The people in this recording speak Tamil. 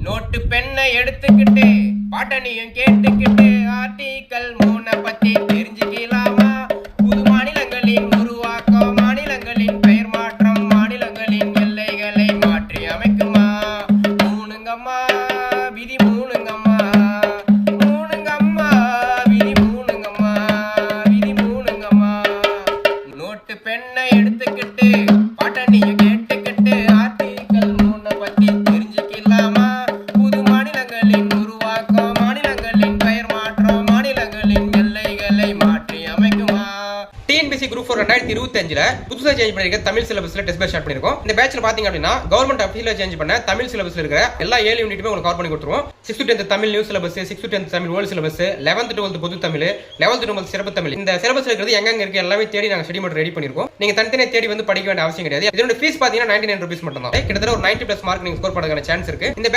நோட்டு பெண்ணை எடுத்துக்கிட்டு பாட்டனையும் கேட்டுக்கிட்டு ஆர்டிக்கல் 3 பத்தி தெரிஞ்சுக்கலாமா? புது மாநிலங்களின் உருவாக்கம், மாநிலங்களின் பெயர் மாற்றம், மாநிலங்களின் எல்லைகளை மாற்றி அமைக்குமா? மூணுங்கம்மா விதி மூணுங்கம்மா, மூணுங்கம்மா விதி மூணுங்கம்மா, விதி மூணுங்கம்மா. நோட்டு பெண்ணை எடுத்துக்கிட்டு பாட்டனையும் கேட்டுக்கிட்டு ஆர்டிக்கல் 3 பத்தி தெரிஞ்சுக்கலாமா? புது மாநிலங்களின் உருவாக்கம், மாநிலங்களின் பெயர் மாற்றம், மாநிலங்களின் எல்லைகளை மாற்றி அமைக்குமா? டிஎன்பிஎஸ்சி குரூப் 4 2025 புதுசாக சேஞ்ச் பண்ணிருக்க தமிழ் சிலபஸ்ல டெஸ்ட் பேட்ச் ஸ்டார்ட் பண்ணிருக்கோம். இந்த பேட்ச்ல பாத்தீங்க அப்படின்னா கவர்மெண்ட் அஃபீஷியலா சேஞ்ச் பண்ண தமிழ் சிலபஸ்ல இருக்கிற எல்லா 7 யூனிட்டுமே உங்களுக்கு கவர் பண்ணி கொடுத்துருவோம். 6th to 10th Tamil new syllabus, 6th to 10th Tamil old syllabus, 11th to 12th பொது தமிழ், 11th to 12th சிறப்பு தமிழ். இந்த சிலபஸ் இருக்கிறது எங்க இருக்கு எல்லாமே தேடி நாங்க ஸ்டடி மெட்டீரியல் ரெடி பண்ணிருக்கோம். நீங்க தனித்தனியா தேடி வந்து படிக்க வேண்டிய அவசியம் கிடையாது. இதோட ஃபீஸ் பாத்தீங்கன்னா 99 ரூபீஸ் மட்டும் தான். கிட்டத்தட்ட ஒரு 90+ மார்க் நீங்க ஸ்கோர் பண்ணதுக்கான சான்ஸ் இருக்கு. இந்த